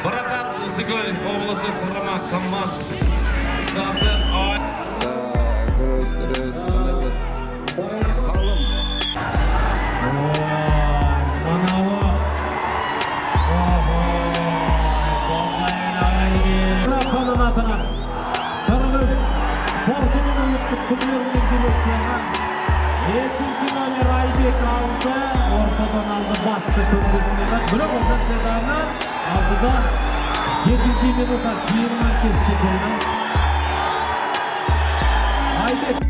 Barakat Usigöl oblasi Qurama Kammas Kırız salım. Yetkinci böyle Raybek aldı. Ortadan aldı bastı. Bırak orta sedanlar. Altıda 7. minuta 20 kesti golü. Raybek.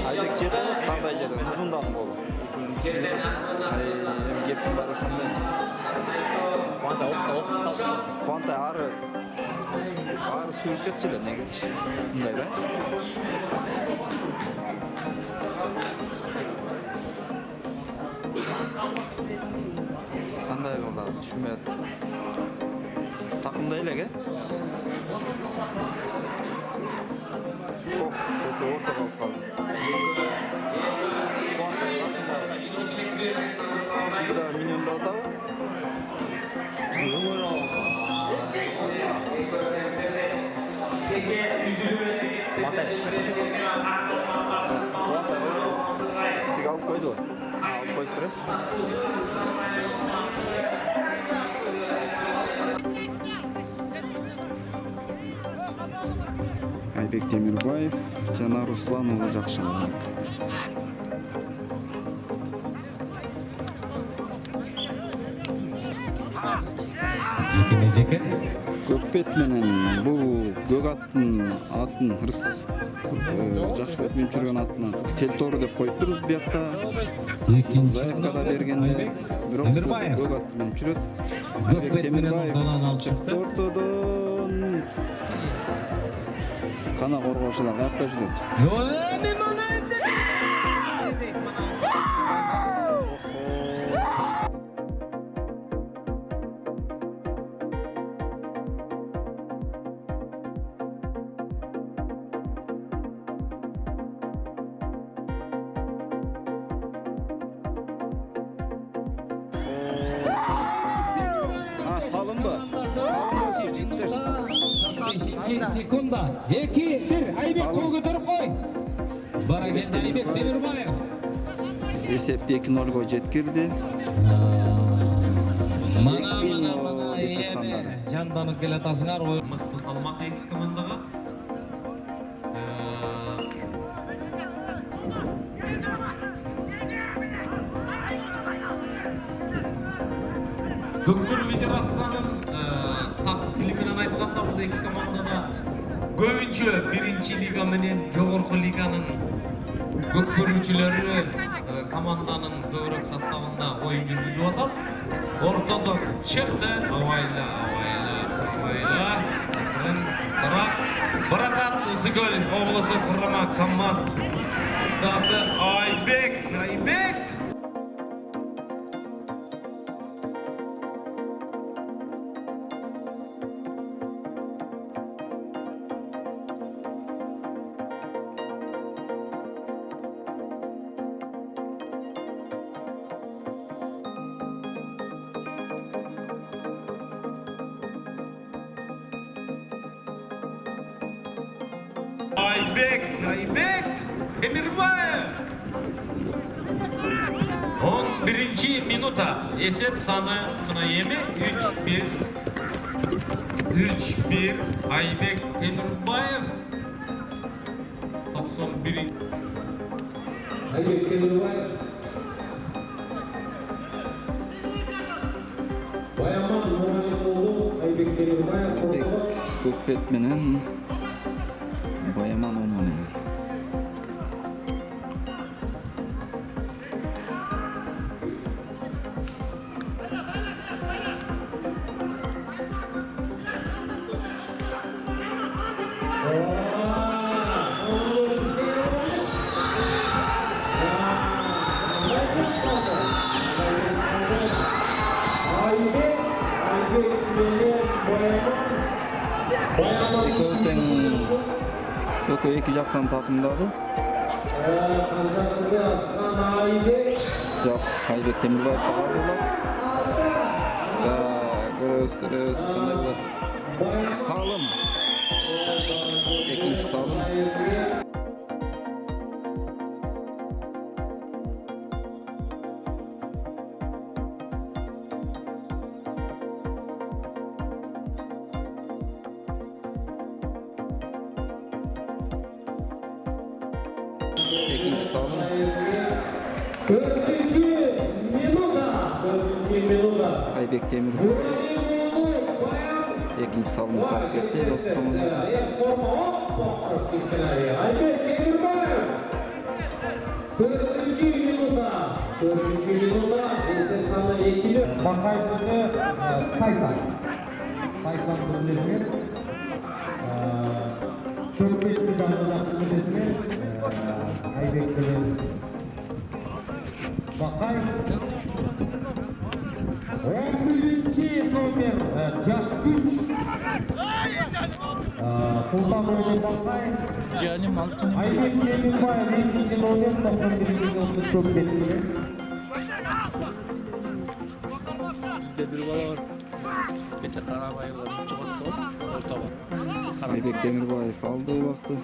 Aybek жетті қандай жерден ұзындан бол. Эми кептин баары ошондой. Куантай ары сүйүп кетчү эле негизи. Мындай да. Кандай кылды азыр түшүнбөй атам. Такымдай элеге. Өтө орто калып калды. Тигда миньонда атабы? Тиг алып койду. Алып коюп туруп. Айбек Темирбаев жана Руслан улы Жакшыбаев. Жеке. Көкбет менен бул көк аттын Жакшыбаев менен жүргөн атынан Телтору деп коюптурбуз биякта. Заевка да бергенде бирок көк ат менен жүрөт. Айбек Темирбаев чыкты ортодон. Кана коргоочулар каякта жүрөт? Салынбы? Салынбы життер. 5-секунда 2-1 Айбек кол көтөрүп кой. Бара келди Айбек Темирбаев. Эсепти 2-0 жеткирди. Мана жанданып келатасыңар. Мыкты салмак эки командага. Көкбөр федерациянын тактик менен айтканда бул эки командада көбүнчө биринчи лига менен жогорку лиганын көкбөрүүчүлөрү команданын көбүрөөк составында оюн жүргүзүп атат. Ортодон чыкты, абайла. Старак. Баракат Ысыкөл облысы курама командасы Айбек. Айбек Темирбаев. 11 минута. Есеп саны мына эми 3-1 Айбек Темирбаев. 91. Айбек Темирбаев. Баяман Нуралиулу Айбек Темирбаев. Көкбет менен Баяман Омо менен. Экөө эки жактан такымдады. Жок, Айбек Темирбаев да калдылар. Көрөбүз кандай болот. Салым. Экинчи салым. Ekінші salım. 4-cü minuta. Ayбек Темирбаев. Ekінші salımı salып кетті dostu komandasına. Ayбек Темирбаев. 4. yılında esas sonu 2'li Bakay'ını Taysan. Taysan birleşir. Çok bir canlılar birleşir. Aybek'ten Bakay. 11. nomer Jaskuç. Sultan Öyle Bakay. Canim altın. Aybek Demirbayev 2. nomer 91. nomer çok bekliyor. Bizde bir bala var. Geçen arabayı var. Çıkarttı o. Orta var. Aybek Demirbayev aldı o vakti.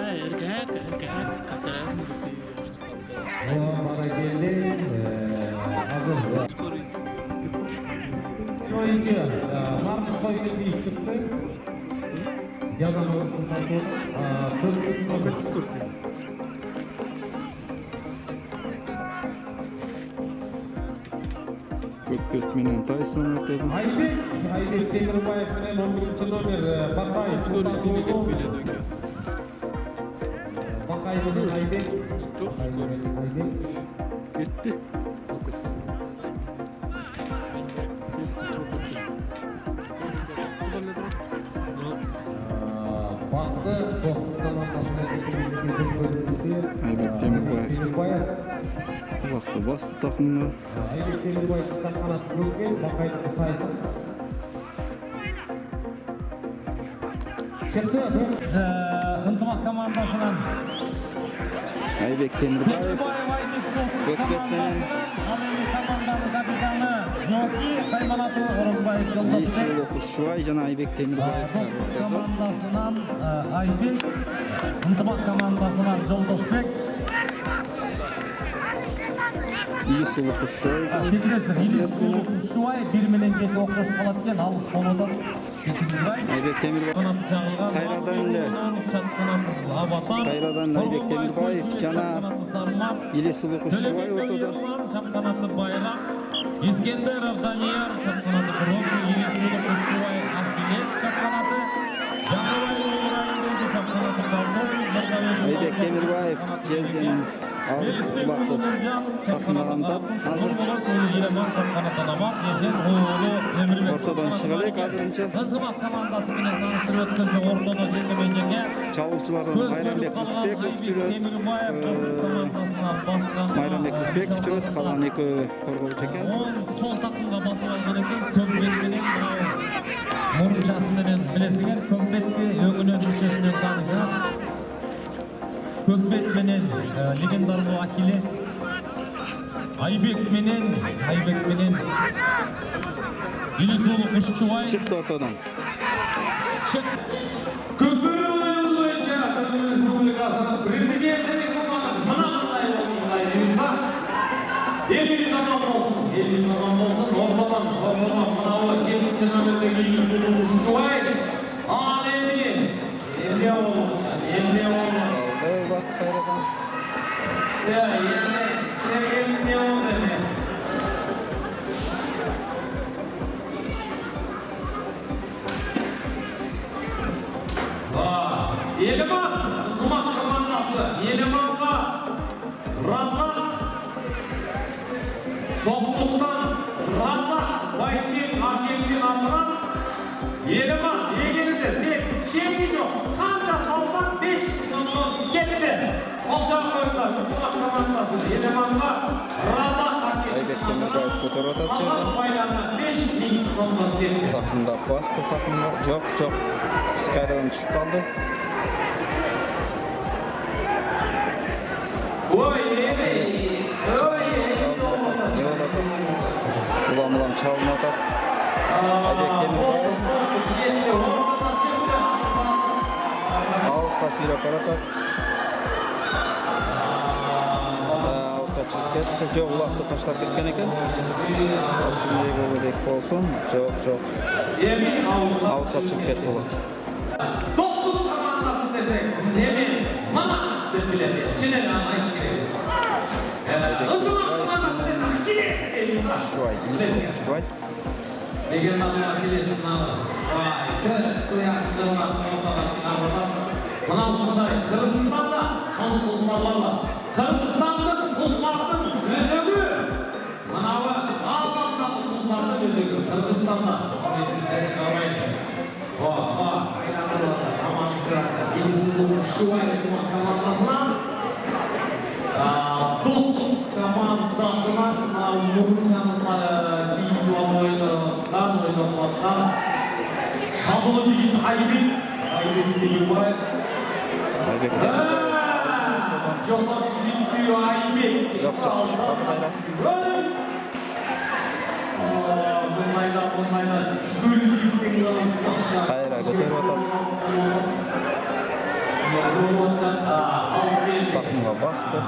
Erkek. Katarın Bana geldi. Hazır. Oyuncu Marcus Soy'un bir çıktı. Cazan olursundan sonra 40. Gökbet menen Tyson ortada. Aybek Demirbayev bilen 11. nomer Bakay Sultan Doğulu. Bakay bilen Aybek. Gitti. Bastı. Aybek Demirbayev. Bu vakti bastı takımda. Aybek Demirbayev tutan kanat bölgen. Bakay Tyson. Çıktı. Hıntımak komandasından Aybek Demirbayev. Gökbet menen komandanın kapitanı Joki Kaymanatı Orozbayev Joldaşbek. Исыл Окушчубай жана Айбек Темирбаевдер ортодо. Komandasından Aybek, Hıntımak komandasından Joldaşbek. Исыл Окушчубай. Keçiresler, İlyas Okuşubay 1-7 okşoş kalatken alыс konuda geçirdiler. Айбек Темирбаев. Kanatı çağılgan. Kayradan ile. Kayradan Aybek Demirbayev жана Исыл Окушчубай ортодо. Çapkanatlı bayrak. İskenderov Daniyar çapkanatı Grozny, Исыл Окушубай Ахилles çapkanatı. Jangovayev Uğray'ın çapkanatı Kaldoy. Aybek Demirbayev жерден алып булакты такымаганда азыр ортодон чыга элек азырынча. Hıntımak komandası bilen tanıştırıp ötkünce ortada жеңе Чабуулчулардан Майрамбек Рысбеков жүрөт. Майрамбек Рысбеков жүрөт, калган экөө коргоочу экен. Sol takımda basıp algan eken Kökbet menen murunçası menen bilesiңер Kökbetти öňünün üçesinden tanışat. Kökbet menen legendarlı Achilles Aybek menen Исыл Окушубай Çıktı ortadan. Köpürü oyunu boyunca Türkiye Respublikası'nın prezidentinin kumanı mınaqınday olmalıysa elimiz aman olsun, ortadan mınavı 7. nömerdeki Исыл Окушубай alemi emre olmalı. Aldı bak kayradan. Ya emre olmalı. Yeliman, Hıntımak komandası, Yeliman'la Razak, Soğukluktan Razak, Baykin, Hakem'in adına Yeliman, yegeninde sen şeyi yok, kanca salsan 5 sonu gitti. Olacak oyunda, Hıntımak komandası, Yeliman'la Razak, Aybek Demirbayev kotorup atat Razak жерден. bayrağına 5 sonuna gitti. Takımda bastı takımda. Yok. Kayradan düşüp kaldı. Ulan çalma atat. Aybek Demirbayev. Outqa sürüp baratat. Outqa çıkıp ketdi. Жоқ, ulaqda taşlap ketken eken. Altınday bolgulik bolsun. Жоқ. Outqa çıkıp ketdi ulaq. Dostluk komandası desek, demin mana deb biladi. Çinel anlayış kerak. Hıntımak komandası desek, Исыл Окушчубай. Legendarlı Achilles'in adı. Vay, kıyafetlerine ortadan çıkarmadan. Mınау ушундай Kırgızstanda son bulmalarla Kırgızstan'ın kullarının özögü. Manavi ağlamdan kullarının özögü. Kırgızstan'da. Sizden çıkamayın. Aylanır oldu. Aman sıraça. İlgisizliğin şu ayrıtıma komandasına. Dostluk komandasına. Muruncan'ın İzvan oynadıktan Şadılı Cigit Aybek. Aybek gibi var. Aybek'te Jolar Cigit Aybek. çok çıkmadı bayram. Kayra götürüp atalım. Takımga bastı.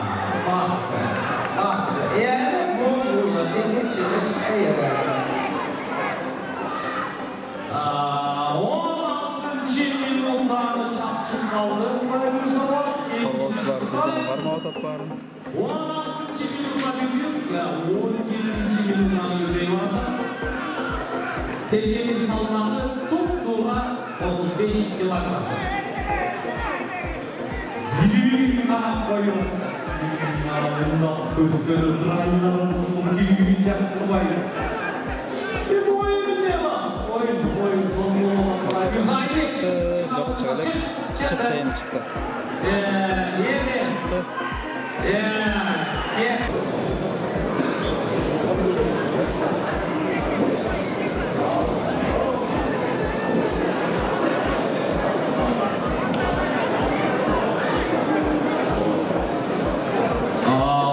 Korgolçular bizden varma atat barın. 16. minutuna gidiyor ya 17. minutuna gidiyor. Tekenin salmanı tuttular 35 kilogram. Dili anak koyulacak. Bunda özgürlük raylarının gibi yapmayın. Bir oyun ne var? Oyun sonlu olan Çıktı, çok çölek. Çıktı yeni çıktı. Çıktı.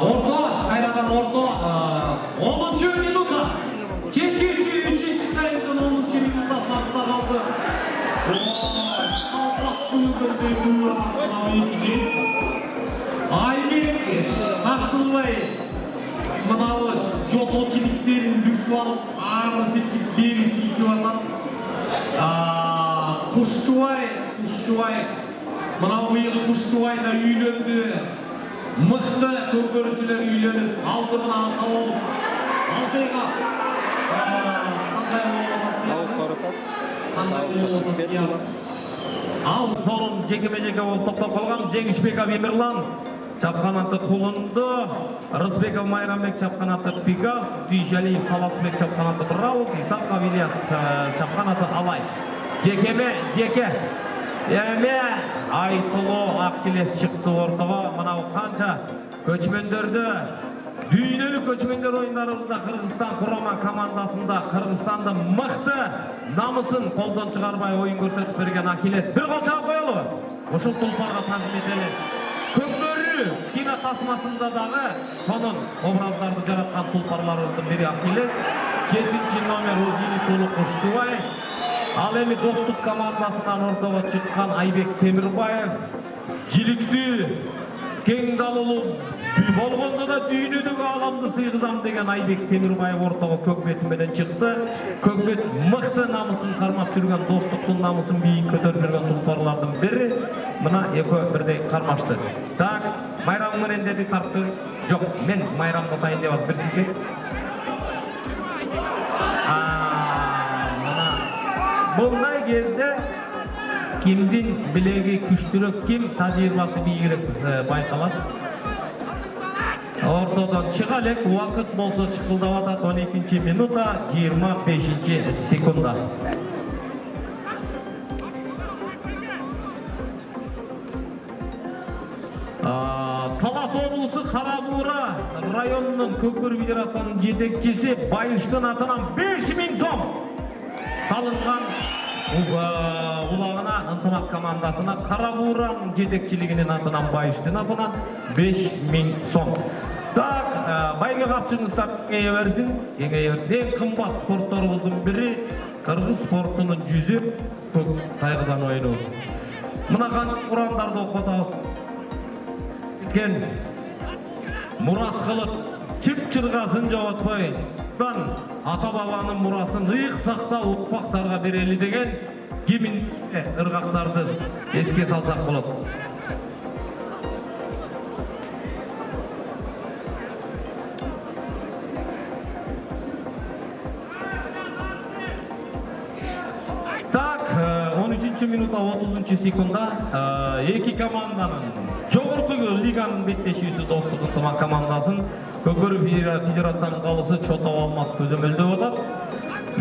Orta, kaynadan orta. 10. minuta. Çekici 3. kaynadan 10. minuta sakta kaldı. Allah buyurdu buyurdu. Aybek Akşılbay mınalı joto kilitlerin büktü alıp ağrısı berisi iki vatan. Kuşçubay mınalı yıl Kuşçubay'da üylendi. Mıhtı köpörücüler üylenip aldırına ata olup aldayga Alıp korutak. Alıp çıkıp etti bak. Al sonun jeke-jeke olup toktop kalgan Жеңишбеков Эмирлан чапканаты Кулунду, Рысбеков Майрамбек чапканаты Пегас, Дүйшалиев Таласбек чапканаты Браус, Исаков Ильяс чапканаты Алай. Жеке. Эме Айтыло Актилес чыкты ортого. Мынау канча көчмөндөрдү дүйнөлүк көчмөндөр оюндарыбызда Кыргызстан курама командасында Кыргызстанды мыкты намысын колдон чыгарбай оюн көрсөтүп берген Акилес бир гол чаап коелу. Ушул тулпарга тандым этели. Көпөрү кино тасмасында дагы сонун образдарды жараткан тулпарларыбыздын бири Акилес. 7-ci номер Узини Сулу Кушчубай. Ал эми достук командасынан ортого чыккан Айбек Темирбаев. Жиликтүү кең далылуу болгондо да дүйнөдөгү ааламды сыйгызам деген Айбек Темирбаев ортого көкбет менен чыкты. Көкбет мыкты намысын кармап жүргөн, достуктун намысын бийик көтөрүп жүргөн тулпарлардын бири. Мына экөө бирдей кармашты. Так, майрам менен деди тартты. Жок, мен майрамды атайын деп атып берсизге. Мына мындай кезде кимдин билеги күчтүрөөк, ким тажрыйбасы бийигирээк байкалат. Ортодон чыга элек, убакыт болсо чыкылдап атат. 12-ci минута 25-ci секунда. Талас облысы Карабуура районунун Көкөр федерациянын жетекчиси Байыштын атынан 5000 сом салынган улагына ынтымак командасына Карабууранын жетекчилигинин атынан Байыштын атынан 5000 сом. Так, байга капчыңыздар кеңейе берсин. Эң кымбат спортторубуздун бири кыргыз спортунун жүзү көк тайгызан ойнобуз. Мына канча курандарды окуп атабыз. Мурас кылып чып-чыргасын жоготпой, ата бабанын мурасын ыйык сактап укпактарга берели деген кимин ыргактарды эске салсак болот. Так, 13-ci минутта 30-секундда эки команданын жогорку лиганын беттешүүсү Достук ынтымак командасын Көкөрү федерациянын калысы чот алмас көзөмөлдөп атат.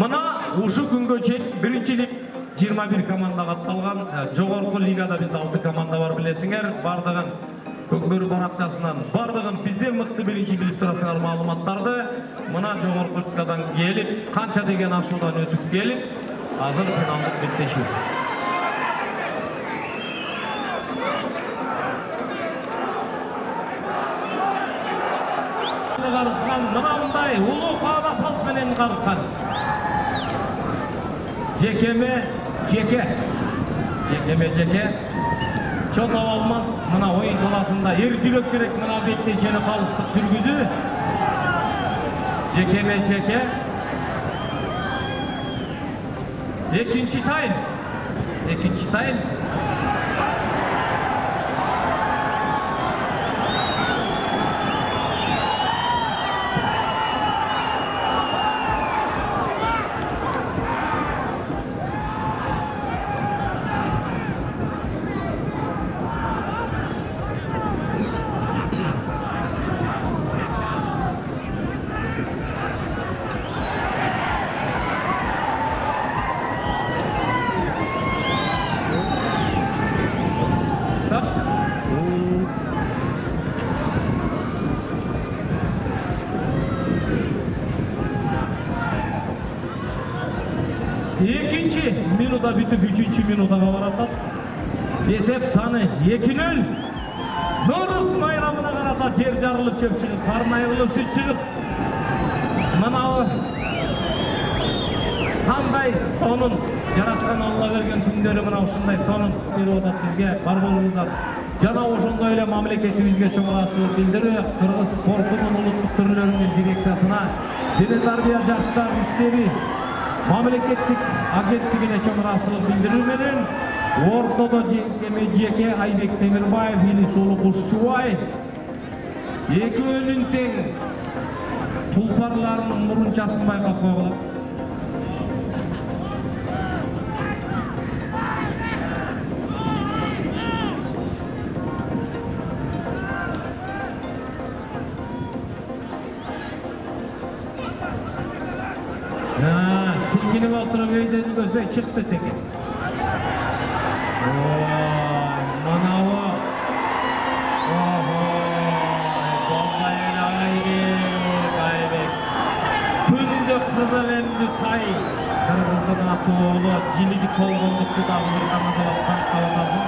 Мына ушу күнгө чейин биринчи лиг 21 команда катталган. Жогорку лигада биз 6 команда бар билесиңер. Бардыгын Көкөрү баракчасынан бардыгын бизден мыкты биринчи билип турасыңар маалыматтарды. Мына жогорку лигадан келип, канча деген ашуудан өтүп келип, азыр финалдык беттешүү. Мынандай улуу каада салт менен карыккан. Жекеме чот алмас. Мына оюн таласында эр жүрөк керек мына беттешени калыстык жүргүзүү. Жеке. Экинчи тайм. Экинчи минута бүтүп 3-чү минутага баратат. Эсеп саны 2-0. Норус майрамына карата жер жарылып чөп чыгып, карын айрылып сүт чыгып. Мынау кандай сонун жараткан Алла берген күндөрү мына ушундай сонун берип атат бизге. Бар болуңуздар. Жана ошондой эле мамлекетибизге чоң ыраазычылык билдирүү, Кыргыз спортунун улуттук түрлөрүнүн дирекциясына, Дене тарбия жаштар иштери мамлекеттик агенттигине чоң ыраазычылык билдирүү менен ортодо жеке Айбек Темирбаев, Илис уулу Кушчубай экөөнүн тең тулпарларынын мурунчасын байкап койгула. Silkinip oturup öydeni gözbey çıktı teki. Manavu. Aybek. Күндө кызыл эмди тай. Кыргыздын атуулу жилиги толгондукту дагы бир канаталап калгансың.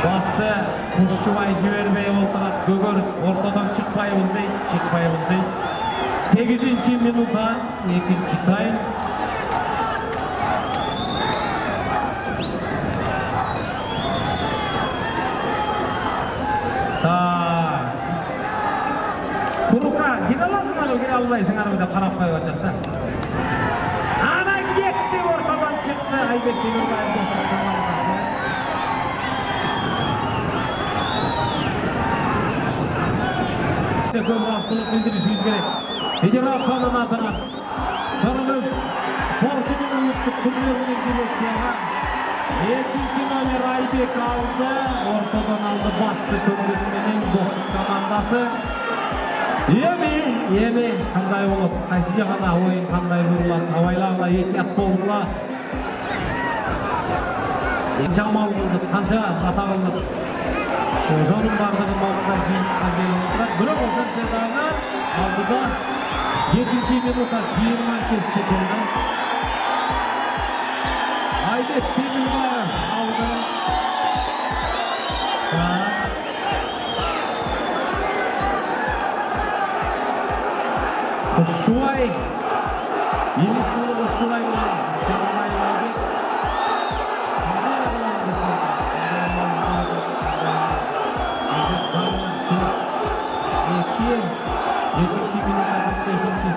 Басты Кушчубай жибербей олтурат. Көгөр ортодон чыкпайбыз дейт. 8-ci minutda 2-ci taym. Kuruk'a gire alasınlar, gire almayısınlar bir de karap koyacak da. Ana gitti ortadan çıktı. Aybek Temirbay'ın dostluktan alması. Köp rahatsızlık bildirişimiz gerek. Federasyonun adına Kırgız sportunun uluttuk turnuirinin direksiyona 2-ci номер Aybek aldı. Ortadan aldı bastı köprüsünün Dostluk komandası. Emi kanday olup, qaysi jagana oyun kanday burulan, avaylagıla ehtiyat bolgula. Jamal kıldık, kança hata kıldık. Ошонун бардыгы балдар кийинткен келип турат. Бирок ошентсе дагы алдыда 7-ci minutda 20-секундда Aybek Temирбаев aldı. Kuşçubay Illis уулу Kuşçubay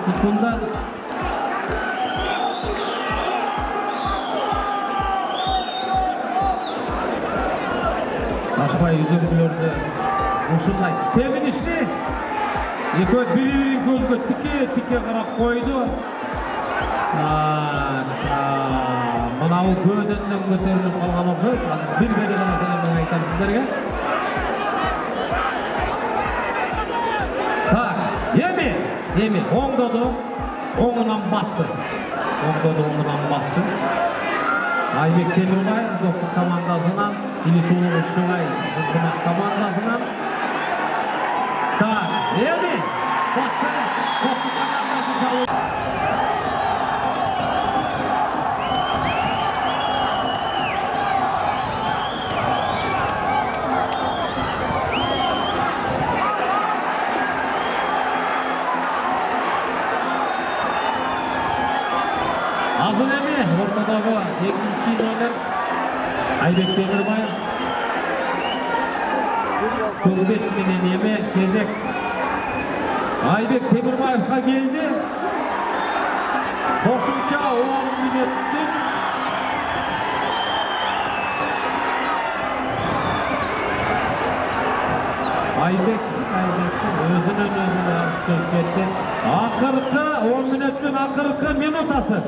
sekunda Aşbay üzerinde ушундай теминишти экөө бири-бирин көзгө тике карап койду. Mana bu gödönden göterilip kalgan okşoyt. Bir bedene masalandan aytam sizlerge. Tak, yemi, oңдоду, oңунан bastı. Oңдоду, oңунан bastı. Aybek Temirbay, dostluk komandasından, İlisulu Uşçugay, dostluk komandasından. Tak, yemi, bastı, dostluk komandası çalıyor. Azın emi, ortadağı ikinci номер Aybek Temirbay. Turdet menen emi кезек Aybek Temirbayev'ga geldi. Koşunca 10 minuttuk. Aybek özünün özüne çıkıp ketdi. Akırkı 10 minuttun akırkı minutası.